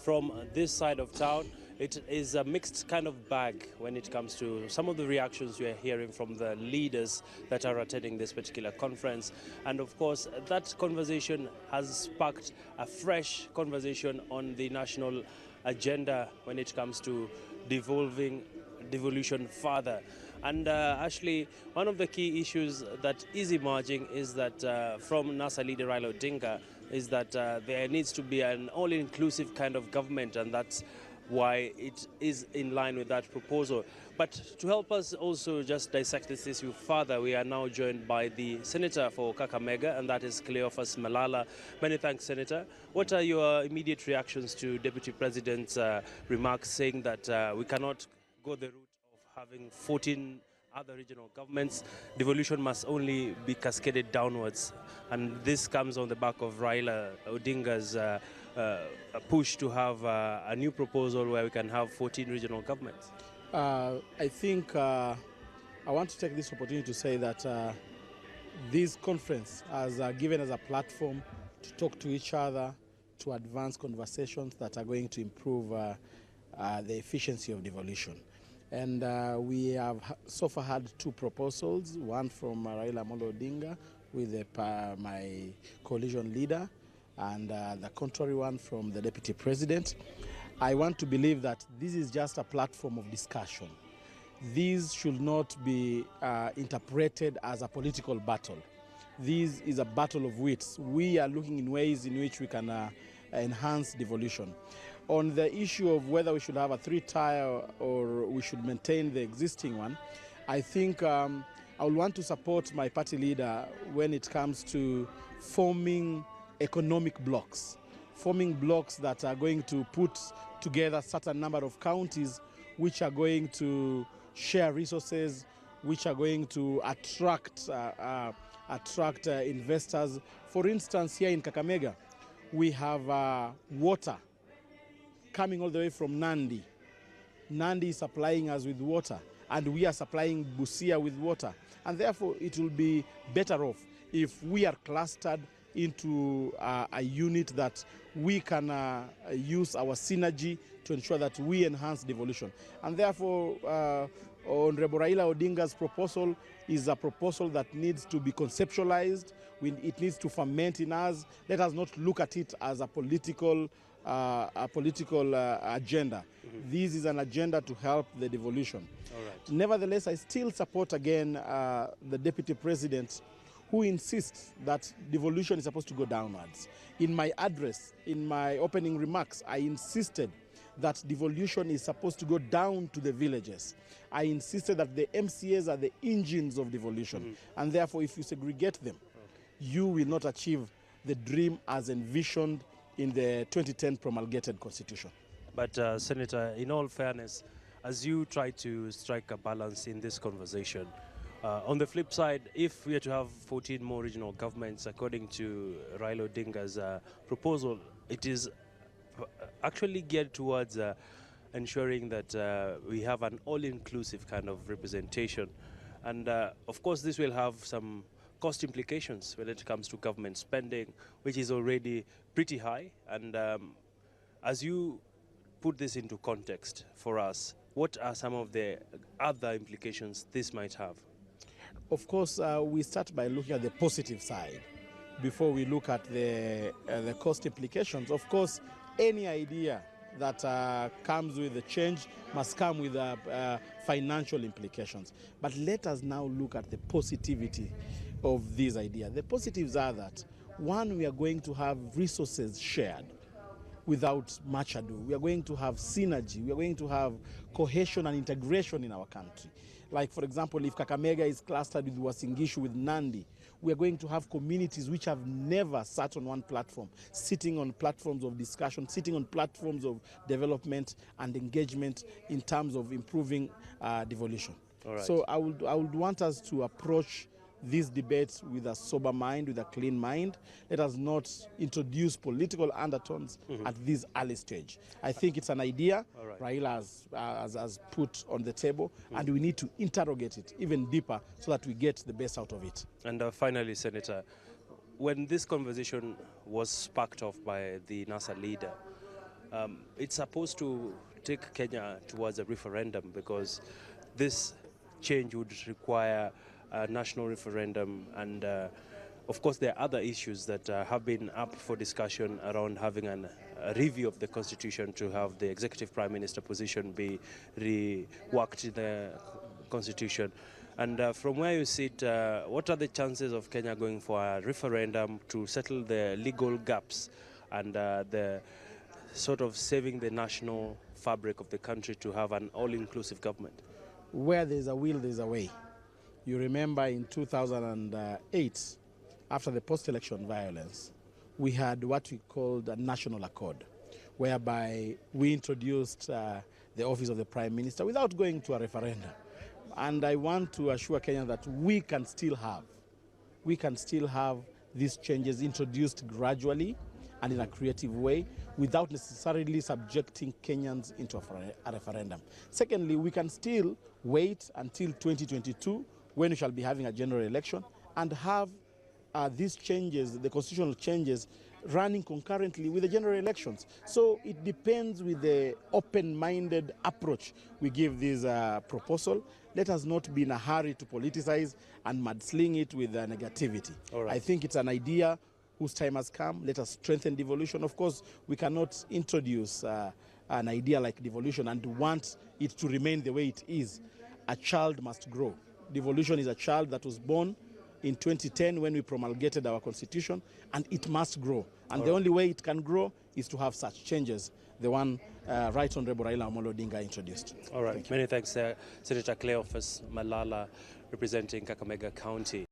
from this side of town, it is a mixed kind of bag when it comes to some of the reactions we are hearing from the leaders that are attending this particular conference. And of course, that conversation has sparked a fresh conversation on the national agenda when it comes to devolution further. And actually, one of the key issues that is emerging is that from NASA leader Raila Odinga is that there needs to be an all-inclusive kind of government, and that's why it is in line with that proposal. But to help us also just dissect this issue further, we are now joined by the Senator for Kakamega, and that is Cleophas Malala. Many thanks, Senator. What are your immediate reactions to Deputy President's remarks saying that we cannot go the route of having 14 other regional governments? Devolution must only be cascaded downwards, and this comes on the back of Raila Odinga's push to have a new proposal where we can have 14 regional governments. I think I want to take this opportunity to say that this conference has given us a platform to talk to each other, to advance conversations that are going to improve the efficiency of devolution. And we have so far had two proposals, one from Raila Amolo Odinga with my coalition leader, and the contrary one from the Deputy President. I want to believe that this is just a platform of discussion. This should not be interpreted as a political battle. This is a battle of wits. We are looking in ways in which we can enhance devolution. On the issue of whether we should have a three-tier or we should maintain the existing one, I think I will want to support my party leader when it comes to forming economic blocks, that are going to put together a certain number of counties which are going to share resources, which are going to attract investors. For instance, here in Kakamega, we have water coming all the way from Nandi. Nandi is supplying us with water, and we are supplying Busia with water. And therefore, it will be better off if we are clustered into a unit that we can use our synergy to ensure that we enhance devolution. And therefore, Honorable Raila Odinga's proposal is a proposal that needs to be conceptualized. It needs to ferment in us. Let us not look at it as a political agenda. Mm-hmm. This is an agenda to help the devolution. All right. Nevertheless, I still support again the Deputy President, who insists that devolution is supposed to go downwards. In my address, in my opening remarks, I insisted that devolution is supposed to go down to the villages. I insisted that the MCAs are the engines of devolution. Mm-hmm. And therefore, if you segregate them, you will not achieve the dream as envisioned in the 2010 promulgated constitution. But Senator, in all fairness, as you try to strike a balance in this conversation, on the flip side, if we are to have 14 more regional governments, according to Raila Odinga's proposal, it is actually geared towards ensuring that we have an all-inclusive kind of representation. And of course, this will have some cost implications when it comes to government spending, which is already pretty high. And as you put this into context for us, what are some of the other implications this might have? Of course, we start by looking at the positive side before we look at the cost implications. Of course, any idea that comes with the change must come with financial implications. But let us now look at the positivity of this idea. The positives are that, one, we are going to have resources shared without much ado. We are going to have synergy. We are going to have cohesion and integration in our country. Like, for example, if Kakamega is clustered with Wasingishu, with Nandi, we are going to have communities which have never sat on one platform, sitting on platforms of discussion, sitting on platforms of development and engagement in terms of improving devolution. All right. So I would want us to approach these debates with a sober mind, with a clean mind. Let us not introduce political undertones at this early stage. I think it's an idea Raila has put on the table, and we need to interrogate it even deeper so that we get the best out of it. And finally, Senator, when this conversation was sparked off by the NASA leader, it's supposed to take Kenya towards a referendum, because this change would require a national referendum, and of course there are other issues that have been up for discussion around having a review of the constitution to have the executive prime minister position be reworked in the constitution. And from where you sit, what are the chances of Kenya going for a referendum to settle the legal gaps and the sort of saving the national fabric of the country to have an all-inclusive government? Where there's a will, there's a way. You remember in 2008, after the post-election violence, we had what we called a national accord, whereby we introduced the office of the Prime Minister without going to a referendum. And I want to assure Kenya that we can still have these changes introduced gradually and in a creative way without necessarily subjecting Kenyans into a referendum. Secondly, we can still wait until 2022, when we shall be having a general election, and have these changes, the constitutional changes, running concurrently with the general elections. So it depends with the open-minded approach we give this proposal. Let us not be in a hurry to politicize and mudsling it with negativity. I think it's an idea whose time has come. Let us strengthen devolution. Of course, we cannot introduce an idea like devolution and want it to remain the way it is. A child must grow. Devolution is a child that was born in 2010 when we promulgated our constitution, and it must grow. And the only way it can grow is to have such changes, the one Right Honorable Raila Amolo Odinga introduced. All right, many thanks, Senator Cleophas Malala, representing Kakamega County.